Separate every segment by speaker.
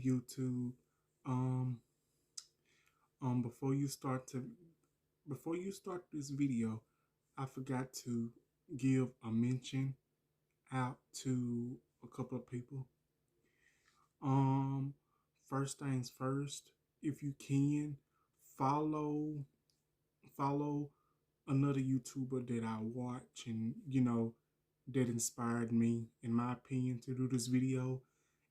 Speaker 1: YouTube. Um, um, before you start to before you start this video, I forgot to give a mention out to a couple of people. Um, First things first, if you can follow follow another YouTuber that I watch and that inspired me, in my opinion, to do this video,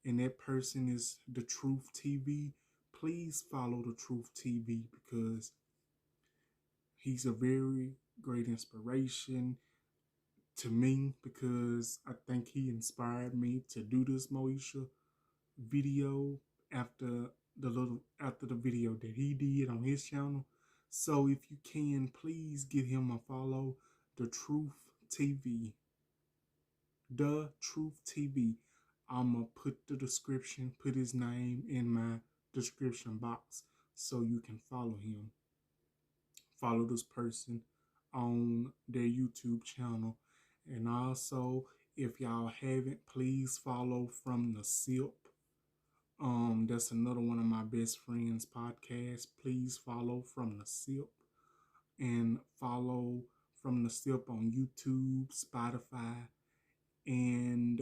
Speaker 1: and that person is The Truth TV. Please follow The Truth TV because he's a very great inspiration to me, because I think he inspired me to do this Moesha video after the video that he did on his channel. So if you can, please give him a follow. The Truth TV. The Truth TV. I'ma put his name in my description box so you can follow him. Follow this person on their YouTube channel. And also, if y'all haven't, please follow From the Sip. That's another one of my best friends' podcasts. Please follow From the Sip, and follow From the Sip on YouTube, Spotify, and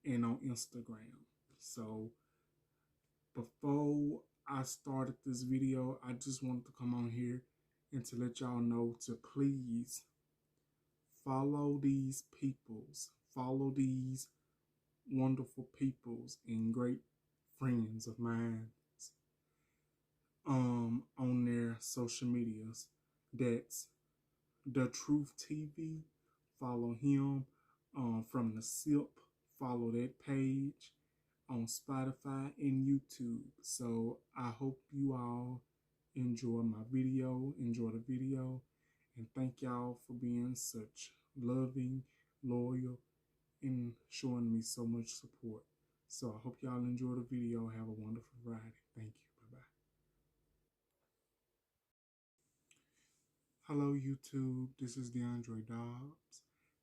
Speaker 1: and on Instagram. So before I started this video, I just wanted to come on here and to let y'all know to please follow these peoples, follow these wonderful peoples and great friends of mine on their social medias. That's The Truth TV. Follow him. From the Sip, follow that page on Spotify and YouTube. So I hope you all enjoy my video, enjoy the video, and thank y'all for being such loving, loyal, and showing me so much support. So I hope y'all enjoy the video. Have a wonderful Friday. Thank you. Bye-bye. Hello, YouTube. This is Deandre Dobbs.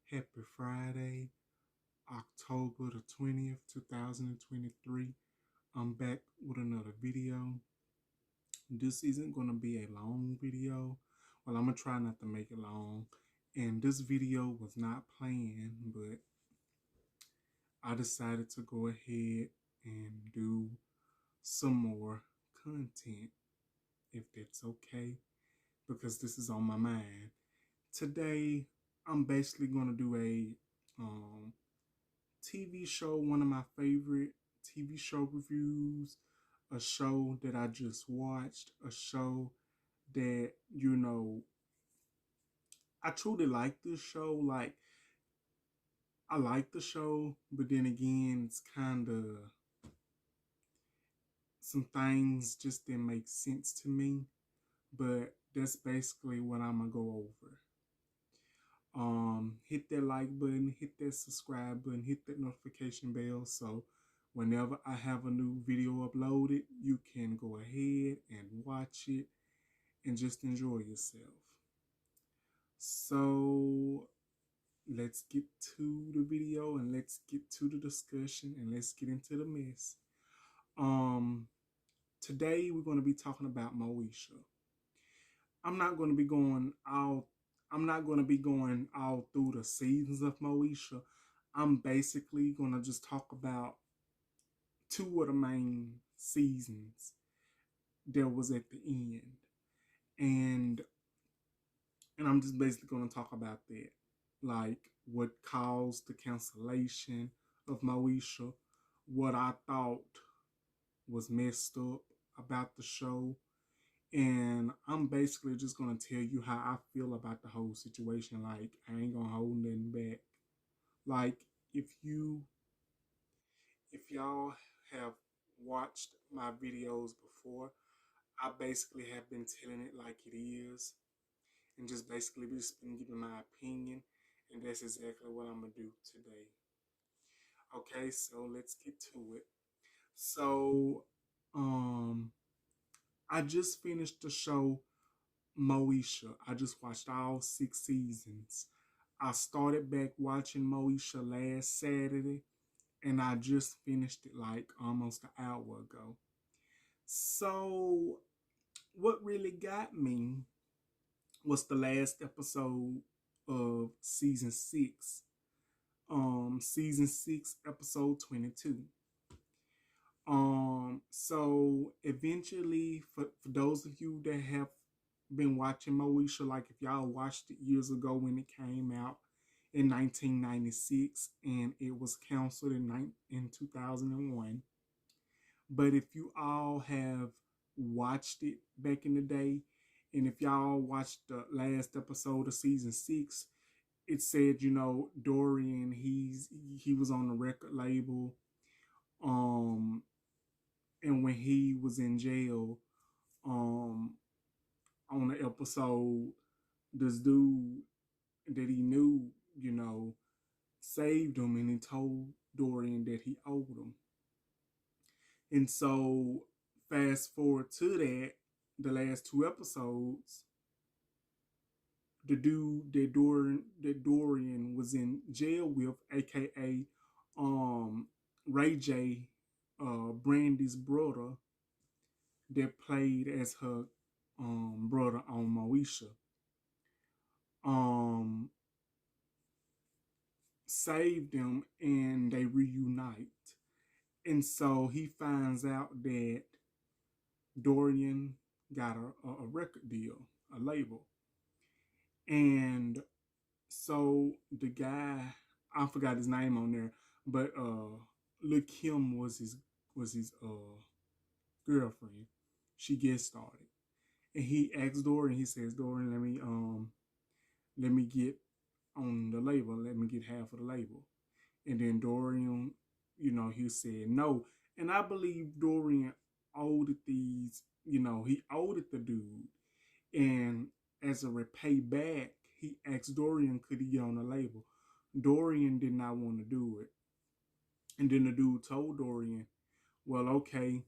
Speaker 1: Happy Friday, October the 20th, 2023. I'm back with another video. This isn't going to be a long video. Well, I'm going to try not to make it long. And this video was not planned, but I decided to go ahead and do some more content, if that's okay, because this is on my mind. Today, I'm basically going to do a TV show, one of my favorite TV show reviews, a show that I just watched, a show that, I truly like this show. Like, I like the show, but then again, it's kind of, some things just didn't make sense to me. But that's basically what I'm going to go over. Hit that like button, hit that subscribe button, hit that notification bell, so whenever I have a new video uploaded, you can go ahead and watch it and just enjoy yourself. So let's get to the video and let's get to the discussion and let's get into the mess. Today we're going to be talking about Moesha. I'm not going to be going all through the seasons of Moesha. I'm basically going to just talk about two of the main seasons that was at the end. And I'm just basically going to talk about that. Like, what caused the cancellation of Moesha, what I thought was messed up about the show, and I'm basically just going to tell you how I feel about the whole situation. Like, I ain't going to hold nothing back. Like, if y'all have watched my videos before, I basically have been telling it like it is, and just basically just been giving my opinion, and that's exactly what I'm going to do today. Okay, so let's get to it. So, I just finished the show Moesha. I just watched all 6 seasons. I started back watching Moesha last Saturday, and I just finished it like almost an hour ago. So, what really got me was the last episode of season 6. Season 6, episode 22. So eventually, for those of you that have been watching Moesha, like if y'all watched it years ago when it came out in 1996 and it was canceled in 2001. But if you all have watched it back in the day, and if y'all watched the last episode of season 6, it said, Dorian, he was on the record label. Um and when he was in jail, um on the episode, this dude that he knew, saved him, and he told Dorian that he owed him. And so, fast forward to that, the last 2 episodes, the dude that Dorian was in jail with, aka Ray J, Brandy's brother, that played as her brother on Moesha, um, saved him, and they reunite. And so he finds out that Dorian got a record deal, a label. And so the guy, I forgot his name on there, but Lil Kim was his girlfriend. She guest started. And he asked Dorian, he says, Dorian, let me get on the label, let me get half of the label. And then Dorian, he said no. And I believe Dorian owed it he owed it the dude. And as a repay back, he asked Dorian, could he get on the label? Dorian did not want to do it. And then the dude told Dorian, well, okay,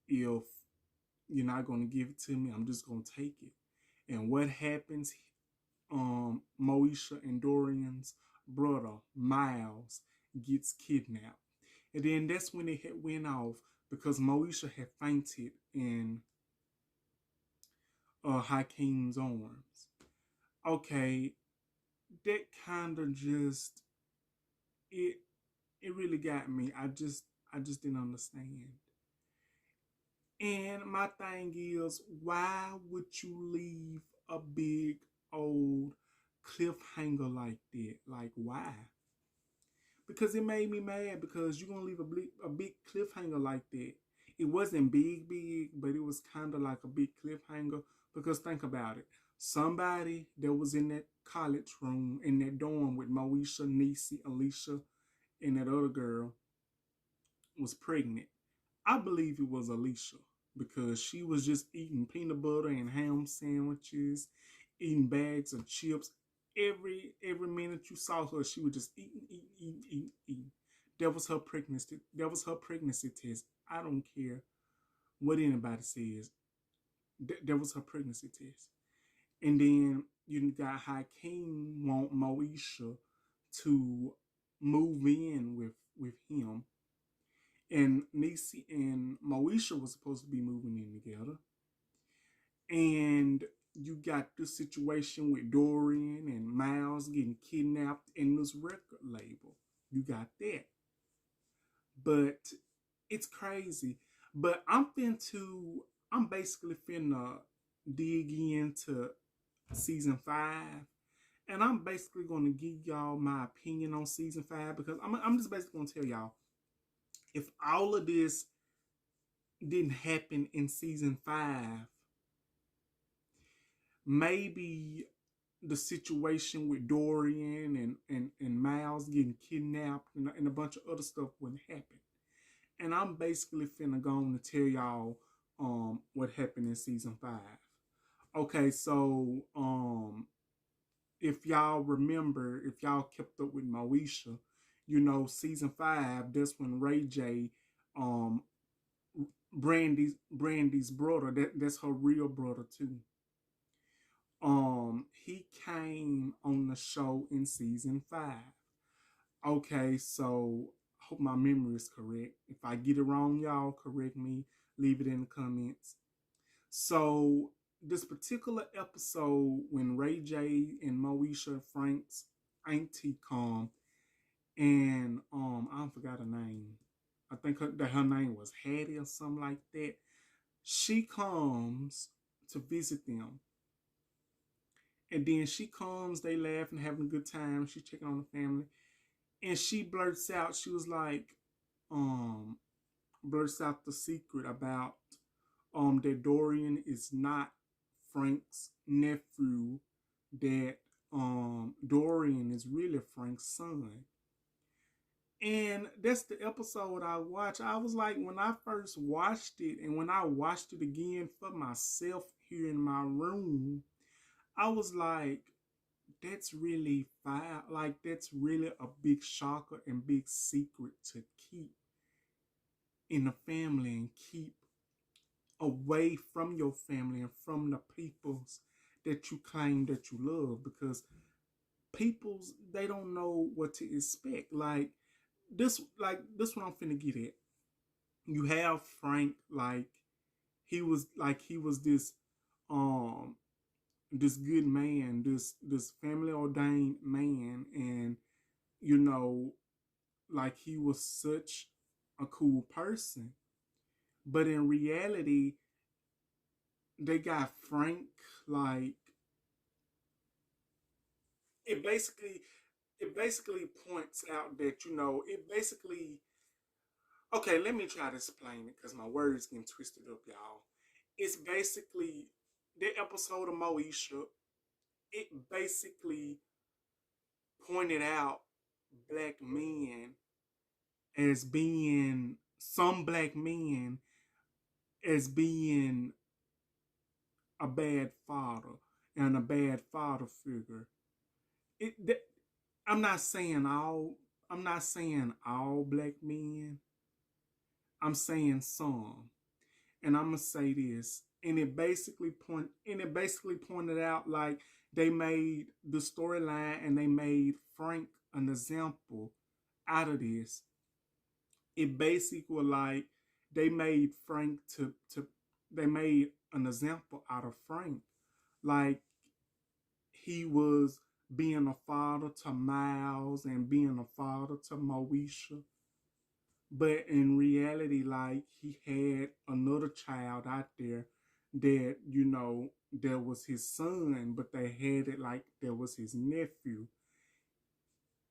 Speaker 1: if you're not going to give it to me, I'm just going to take it. And what happens? Moesha and Dorian's brother, Miles, gets kidnapped. And then that's when it had went off, because Moesha had fainted in Hakeem's arms. Okay, that kind of just, it really got me. I just didn't understand. And my thing is, why would you leave a big old cliffhanger like that? Like, why? Because it made me mad, because you're going to leave a big cliffhanger like that. It wasn't big, but it was kind of like a big cliffhanger. Because think about it. Somebody that was in that college room, in that dorm with Moesha, Niecy, Alicia, and that other girl was pregnant. I believe it was Alicia, because she was just eating peanut butter and ham sandwiches, eating bags of chips. Every minute you saw her, she was just eating. That was her pregnancy. That was her pregnancy test. I don't care what anybody says. That was her pregnancy test. And then you got Hakeem want Moesha to move in with him. And Niecy and Moesha was supposed to be moving in together. And you got this situation with Dorian and Miles getting kidnapped in this record label. You got that. But it's crazy. But I'm basically finna dig into season 5. And I'm basically going to give y'all my opinion on season 5, because I'm just basically going to tell y'all, if all of this didn't happen in season 5, maybe the situation with Dorian and Miles getting kidnapped and a bunch of other stuff wouldn't happen. And I'm basically finna go on to tell y'all what happened in season 5. Okay, so if y'all remember, if y'all kept up with Moesha, season 5, that's when Ray J, Brandy's brother, that's her real brother too. He came on the show in season 5. Okay, so hope my memory is correct. If I get it wrong, y'all correct me. Leave it in the comments. So this particular episode, when Ray J and Moesha Frank's auntie come, and I forgot her name. I think that her name was Hattie or something like that. She comes to visit them, and then she comes. They laugh and having a good time. She checking on the family, and she blurts out. She was like, um, blurts out the secret about that Dorian is not Frank's nephew, that Dorian is really Frank's son. And that's the episode I watched. I was like, when I first watched it, and when I watched it again for myself here in my room, I was like, that's really fire. Like, that's really a big shocker and big secret to keep in the family and keep away from your family and from the peoples that you claim that you love, because peoples, they don't know what to expect. Like this what I'm finna get at. You have Frank, like he was this good man, this family ordained man, and you know, like he was such a cool person. But in reality, they got Frank, like it basically it basically points out that, you know, it basically, okay, let me try to explain it because my words getting twisted up, y'all. It's basically the episode of Moesha. It basically pointed out black men as being some black men as being a bad father and a bad father figure. It that, I'm not saying all. I'm not saying all black men. I'm saying some. And I'm gonna say this, and it basically pointed out, like, they made the storyline and they made Frank an example out of this. It basically, like, they made Frank to they made an example out of Frank, like he was being a father to Miles and being a father to Moesha. But in reality, like, he had another child out there that, you know, that was his son, but they had it like that was his nephew.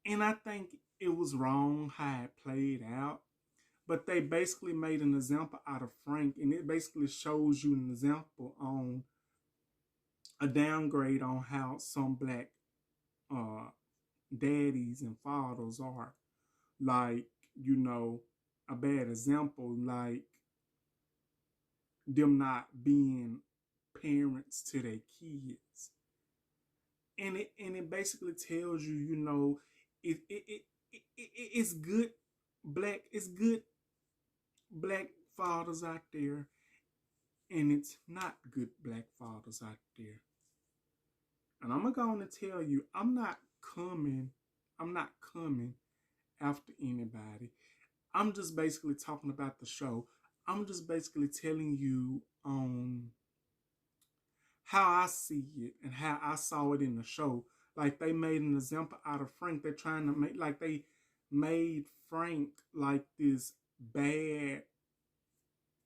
Speaker 1: And I think it was wrong how it played out. But they basically made an example out of Frank, and it basically shows you an example on a downgrade on how some black uh, daddies and fathers are. Like, you know, a bad example, like them not being parents to their kids. And it basically tells you, you know, it's good it's good black fathers out there, and it's not good black fathers out there. And I'm going to tell you, coming I'm not coming after anybody. I'm just basically talking about the show. I'm just basically telling you how I see it and how I saw it in the show. Like, they made an example out of Frank. They're trying to make, like, they made Frank like this bad,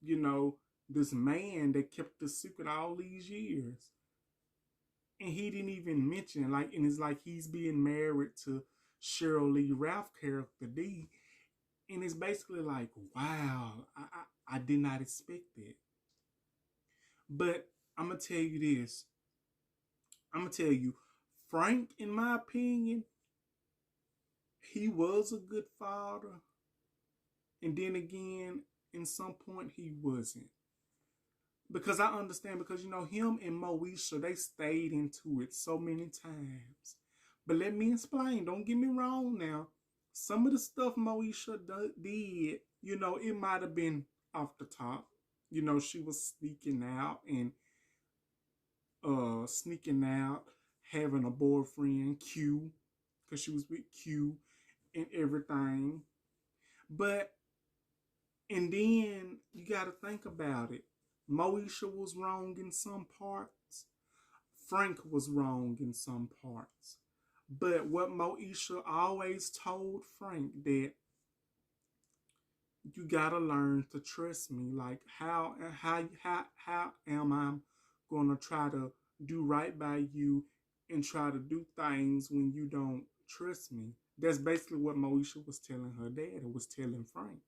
Speaker 1: you know, this man that kept the secret all these years. And he didn't even mention, like, and it's like he's being married to Cheryl Lee Ralph character D. And it's basically like, wow, I did not expect that. But I'm going to tell you this. I'm going to tell you, Frank, in my opinion, he was a good father. And then again, in some point, he wasn't. Because I understand, because, you know, him and Moesha, they stayed into it so many times. But let me explain. Don't get me wrong now. Some of the stuff Moesha did, you know, it might have been off the top. You know, she was sneaking out, having a boyfriend, Q, because she was with Q and everything. But, and then you got to think about it. Moesha was wrong in some parts. Frank was wrong in some parts. But what Moesha always told Frank that you gotta learn to trust me. Like how am I gonna try to do right by you and try to do things when you don't trust me? That's basically what Moesha was telling her dad. It was telling Frank.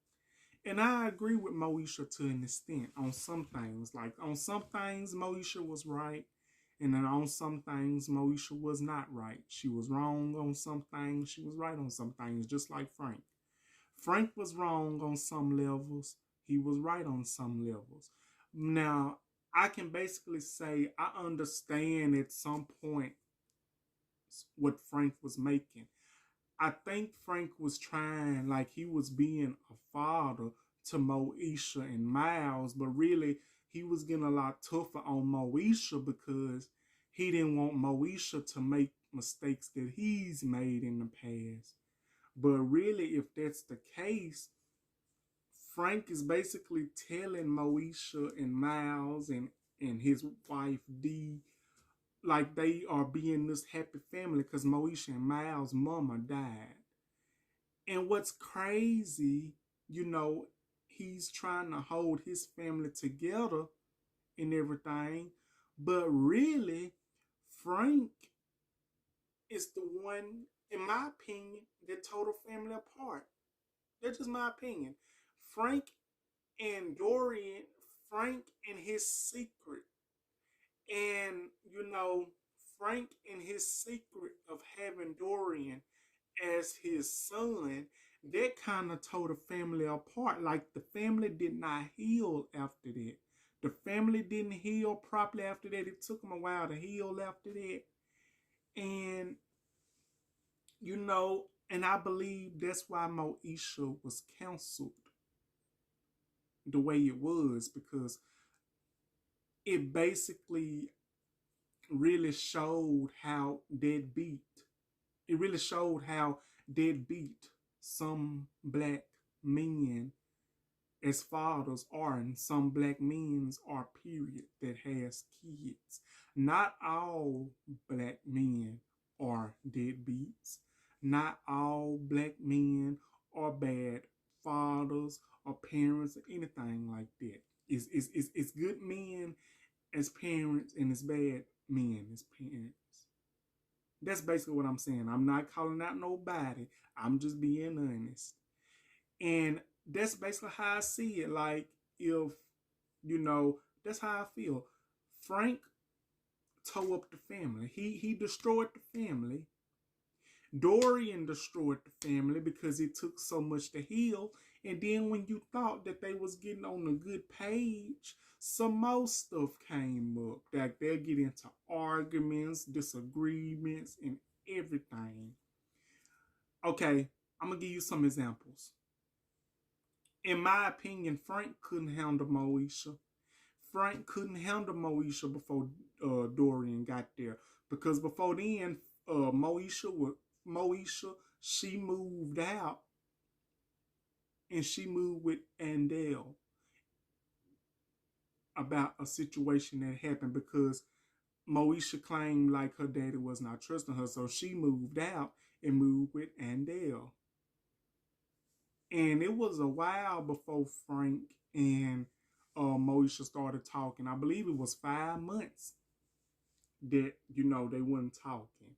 Speaker 1: And I agree with Moesha to an extent on some things. Like on some things, Moesha was right. And then on some things, Moesha was not right. She was wrong on some things. She was right on some things, just like Frank. Frank was wrong on some levels. He was right on some levels. Now, I can basically say I understand at some point what Frank was making. I think Frank was trying, like he was being a father to Moesha and Miles, but really he was getting a lot tougher on Moesha because he didn't want Moesha to make mistakes that he's made in the past. But really, if that's the case, Frank is basically telling Moesha and Miles and his wife Dee like they are being this happy family because Moesha and Miles' mama died. And what's crazy, you know, he's trying to hold his family together and everything, but really, Frank is the one, in my opinion, that tore the family apart. That's just my opinion. Frank and Dorian, Frank and his secret, and you know, Frank and his secret of having Dorian as his son, that kind of tore the family apart. Like the family did not heal after that. The family didn't heal properly after that. It took them a while to heal after that. And, you know, and I believe that's why Moesha was canceled the way it was because it basically really showed how deadbeat. It really showed how deadbeat some black men as fathers are, and some black men's are, period, that has kids. Not all black men are deadbeats. Not all black men are bad fathers or parents or anything like that. It's good men as parents and it's bad men as parents. That's basically what I'm saying. I'm not calling out nobody. I'm just being honest. And that's basically how I see it. Like, if, you know, that's how I feel. Frank tore up the family. He destroyed the family. Dorian destroyed the family because it took so much to heal. And then when you thought that they was getting on a good page, some more stuff came up. That they'll get into arguments, disagreements, and everything. Okay, I'm going to give you some examples. In my opinion, Frank couldn't handle Moesha. Frank couldn't handle Moesha before Dorian got there. Because before then, Moesha, she moved out and she moved with Andel about a situation that happened because Moesha claimed like her daddy was not trusting her, so she moved out and moved with Andel. And it was a while before Frank and Moesha started talking. I believe it was 5 months that, you know, they weren't talking.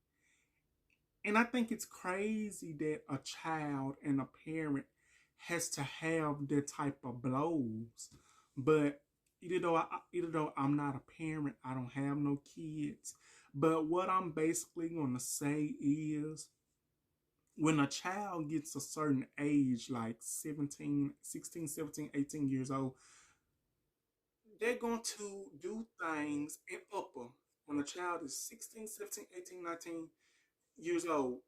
Speaker 1: And I think it's crazy that a child and a parent has to have that type of blows. But either though I'm not a parent, I don't have no kids. But what I'm basically going to say is when a child gets a certain age, like 17, 16, 17, 18 years old, they're going to do things in upper. When a child is 16, 17, 18, 19 years old,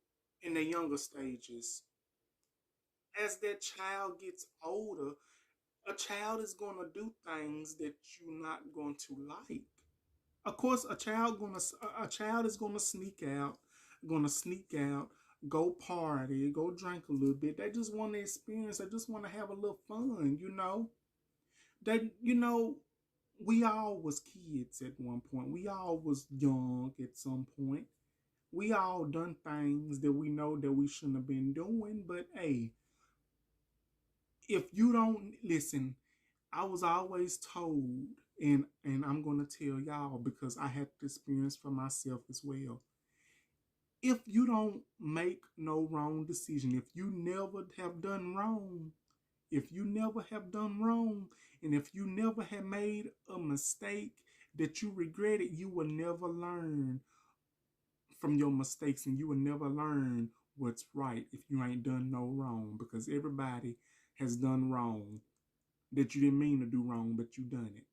Speaker 1: in the younger stages, as that child gets older, a child is going to do things that you're not going to like. Of course, a child is going to sneak out, go party, go drink a little bit. They just want to experience. They just want to have a little fun, you know. They, you know, we all was kids at one point. We all was young at some point. We all done things that we know that we shouldn't have been doing. But hey, if you don't listen, I was always told, and I'm gonna tell y'all because I had to experience for myself as well. If you don't make no wrong decision, if you never have done wrong, if you never have done wrong, and if you never have made a mistake that you regretted, you will never learn from your mistakes, and you will never learn what's right if you ain't done no wrong, because everybody has done wrong that you didn't mean to do wrong, but you done it.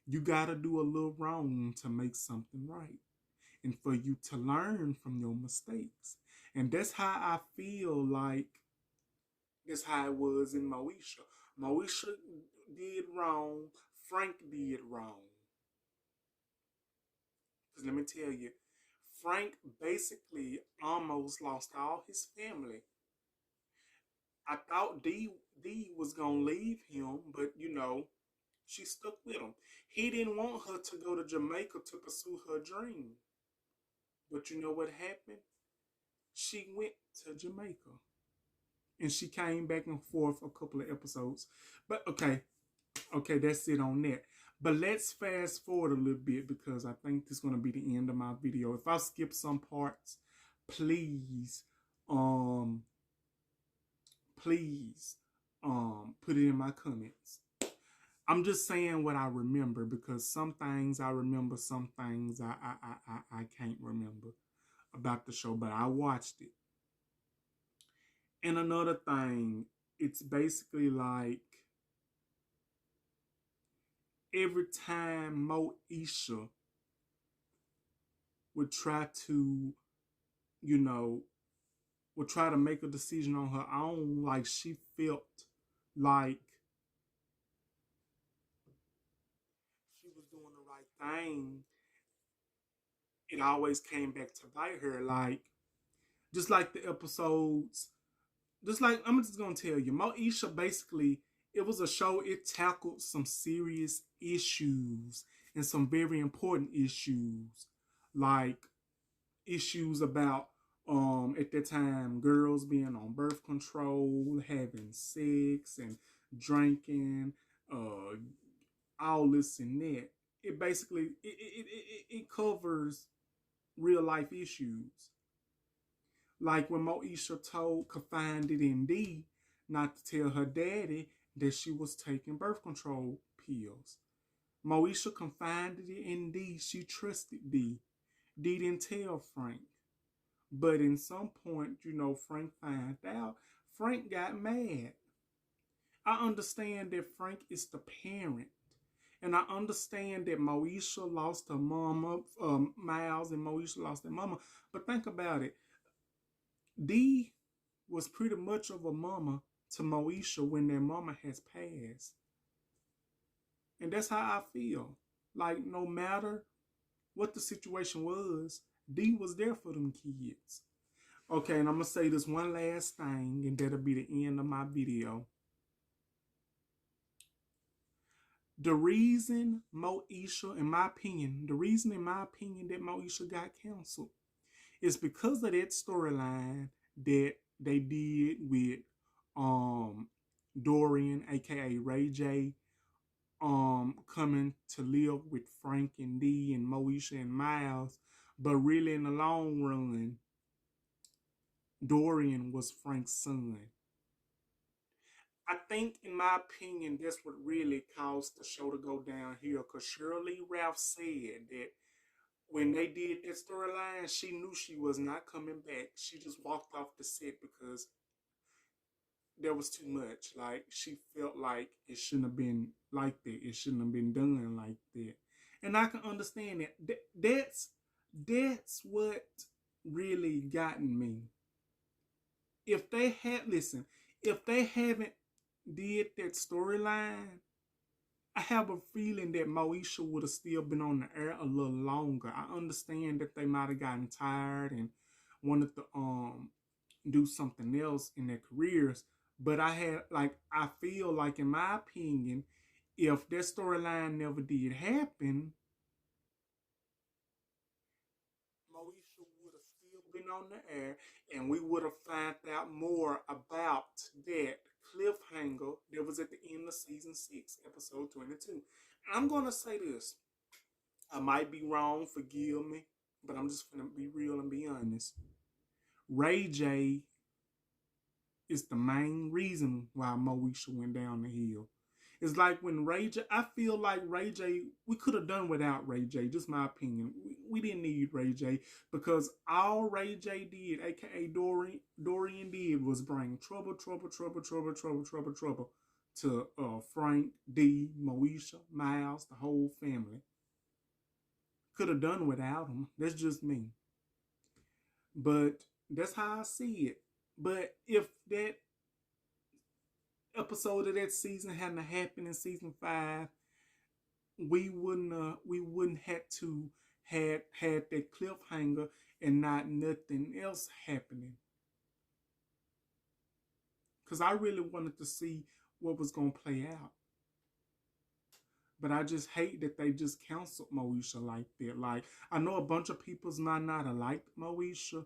Speaker 1: You gotta do a little wrong to make something right, and for you to learn from your mistakes. And that's how I feel like that's how it was in Moesha. Moesha did wrong. Frank did wrong. Because let me tell you, Frank basically almost lost all his family. I thought D was gonna leave him, but you know, she stuck with him. He didn't want her to go to Jamaica to pursue her dream. But you know what happened? She went to Jamaica. And she came back and forth a couple of episodes. But okay, that's it on that. But let's fast forward a little bit because I think this is going to be the end of my video. If I skip some parts, please, um, please, put it in my comments. I'm just saying what I remember because some things I remember, some things I can't remember about the show, but I watched it. And another thing, it's basically like every time Moesha would try to, you know, would try to make a decision on her own, like she felt like she was doing the right thing, it always came back to bite her. Like, just like the episodes, just like, I'm just gonna tell you, Moesha basically, it was a show, it tackled some serious issues and some very important issues. Like, issues about at that time girls being on birth control, having sex and drinking, all this and that. It basically it covers real life issues. Like when Moesha confided in D not to tell her daddy that she was taking birth control pills. Moesha confided in D. She trusted D. D didn't tell Frank. But in some point, you know, Frank found out. Frank got mad. I understand that Frank is the parent. And I understand that Moesha lost her mama, Miles and Moesha lost their mama. But think about it. Dee was pretty much of a mama to Moesha when their mama has passed. And that's how I feel. Like, no matter what the situation was, Dee was there for them kids. Okay, and I'm going to say this one last thing, and that'll be the end of my video. The reason Moesha, in my opinion, that Moesha got canceled is because of that storyline that they did with Dorian, aka Ray J, coming to live with Frank and Dee and Moesha and Miles. But really, in the long run, Dorian was Frank's son. I think, in my opinion, that's what really caused the show to go downhill. Because Shirley Ralph said that when they did that storyline, she knew she was not coming back. She just walked off the set because there was too much. Like, she felt like it shouldn't have been like that. It shouldn't have been done like that. And I can understand that. That's what really gotten me. If they haven't did that storyline, I have a feeling that Moesha would have still been on the air a little longer. I understand that they might have gotten tired and wanted to do something else in their careers. But I feel like, in my opinion, if that storyline never did happen, Moesha would have still been on the air, and we would have found out more about that cliffhanger that was at the end of season 6, episode 22. I'm gonna say this. I might be wrong, forgive me, but I'm just gonna be real and be honest. Ray J is the main reason why Moesha went down the hill. It's like when Ray J, I feel like Ray J, we could have done without Ray J, just my opinion. We didn't need Ray J, because all Ray J did, aka Dorian did, was bring trouble to Frank, D, Moesha, Miles, the whole family. Could have done without him. That's just me. But that's how I see it. But if that episode of that season hadn't happened in season 5, we wouldn't had to had that cliffhanger and not nothing else happening. Cause I really wanted to see what was gonna play out. But I just hate that they just canceled Moesha like that. Like, I know a bunch of people's might not have liked Moesha,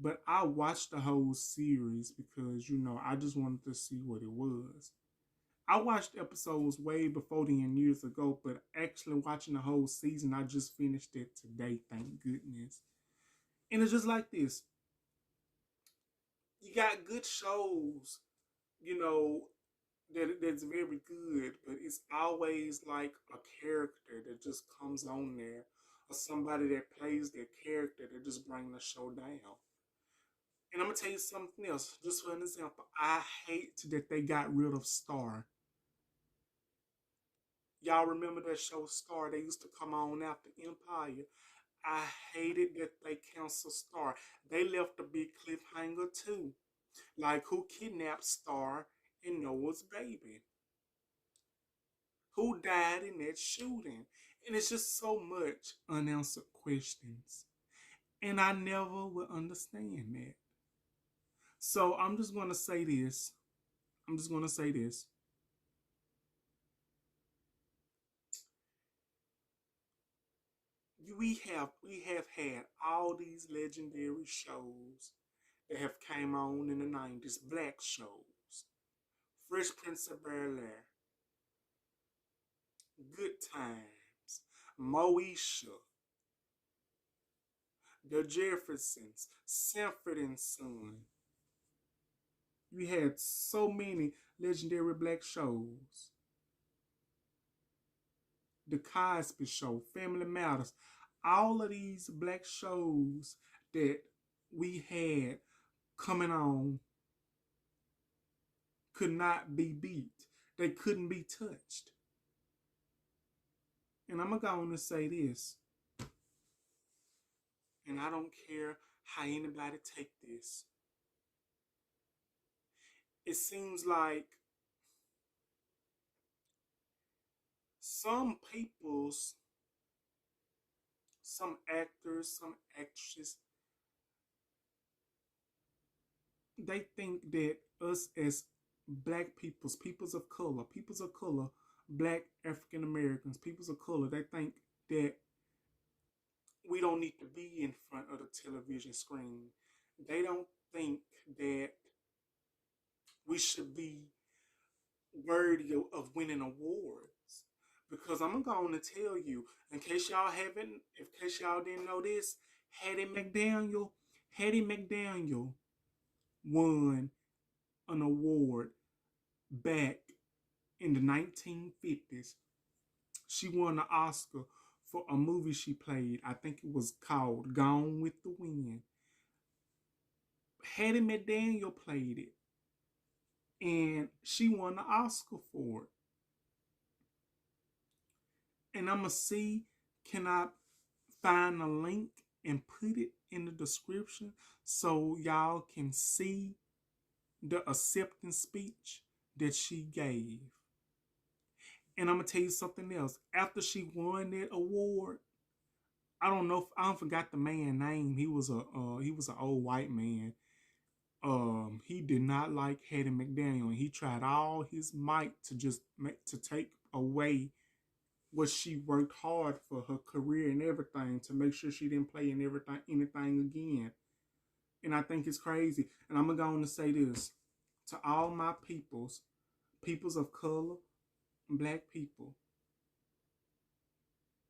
Speaker 1: but I watched the whole series because, I just wanted to see what it was. I watched episodes way before then, years ago, but actually watching the whole season, I just finished it today, thank goodness. And it's just like this. You got good shows, you know, that's very good, but it's always like a character that just comes on there, or somebody that plays their character that just bring the show down. And I'm gonna tell you something else, just for an example. I hate that they got rid of Star. Y'all remember that show Star? They used to come on after Empire. I hated that they canceled Star. They left a big cliffhanger too. Like, who kidnapped Star and Noah's baby? Who died in that shooting? And it's just so much unanswered questions. And I never will understand that. So I'm just gonna say this. I'm just gonna say this. We have had all these legendary shows that have came on in the 90s, black shows. Fresh Prince of Bel-Air, Good Times, Moesha, The Jeffersons, Sanford and Son. You had so many legendary black shows. The Cosby Show, Family Matters, all of these black shows that we had coming on could not be beat. They couldn't be touched. And I'm going to go on and say this, and I don't care how anybody take this. It seems like some people's, some actors, some actresses, they think that us as black peoples of color, black African Americans, peoples of color, they think that we don't need to be in front of the television screen. They don't think that we should be worthy of winning awards. Because I'm going to tell you, in case y'all didn't know this, Hattie McDaniel won an award back in the 1950s. She won an Oscar for a movie she played. I think it was called Gone with the Wind. Hattie McDaniel played it, and she won the Oscar for it. And I'm going to see, can I find a link and put it in the description so y'all can see the acceptance speech that she gave. And I'm going to tell you something else. After she won that award, I don't forgot the man's name. He was an old white man. He did not like Hattie McDaniel, and he tried all his might to just to take away what she worked hard for her career and everything to make sure she didn't play in anything again. And I think it's crazy. And I'm going to say this to all my peoples of color, black people.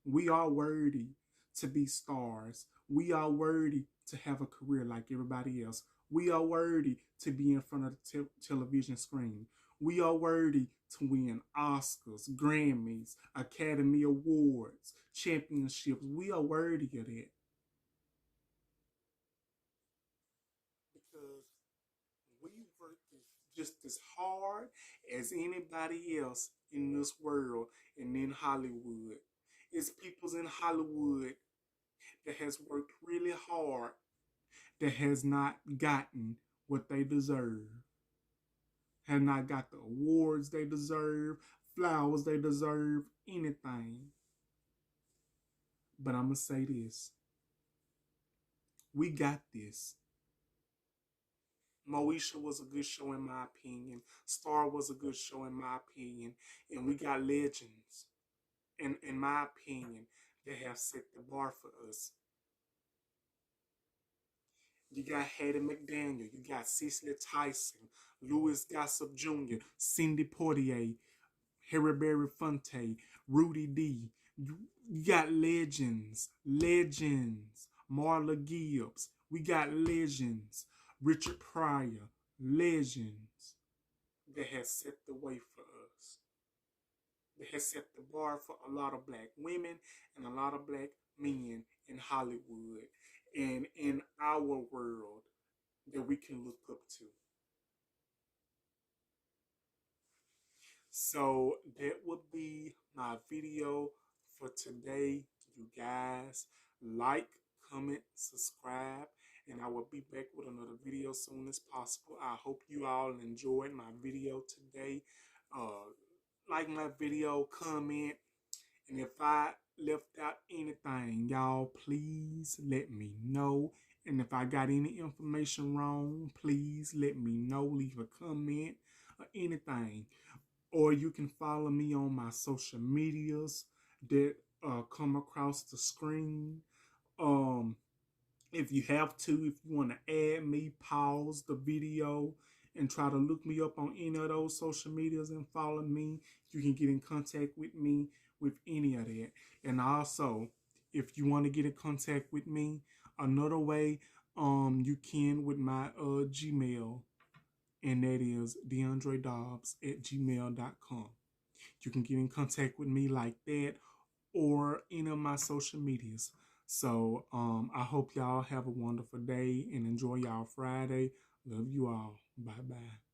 Speaker 1: We are worthy to be stars. We are worthy to have a career like everybody else. We are worthy to be in front of the television screen. We are worthy to win Oscars, Grammys, Academy Awards, championships. We are worthy of that because we work just as hard as anybody else in this world and in Hollywood. It's people's in Hollywood that has worked really hard that has not gotten what they deserve, have not got the awards they deserve, flowers they deserve, anything. But I'm going to say this. We got this. Moesha was a good show in my opinion. Star was a good show in my opinion. And we got legends, in my opinion, that have set the bar for us. You got Hattie McDaniel. You got Cecily Tyson, Louis Gossip Jr., Cindy Portier, Harry Belafonte, Rudy D. You got legends. Marla Gibbs. We got legends. Richard Pryor, legends that has set the way for us. That has set the bar for a lot of black women and a lot of black men in Hollywood and in our world that we can look up to. So that would be my video for today. You guys like, comment, subscribe, and I will be back with another video soon as possible. I hope you all enjoyed my video today. Like my video, comment, and if I left out anything, y'all, please let me know. And if I got any information wrong, please let me know. Leave a comment or anything. Or you can follow me on my social medias that come across the screen. If you have to, if you want to add me, pause the video and try to look me up on any of those social medias and follow me. You can get in contact with me with any of that. And also, if you want to get in contact with me, another way, you can with my Gmail, and that is Deandre Dobbs at gmail.com. You can get in contact with me like that or any of my social medias. So I hope y'all have a wonderful day and enjoy y'all Friday. Love you all. Bye-bye.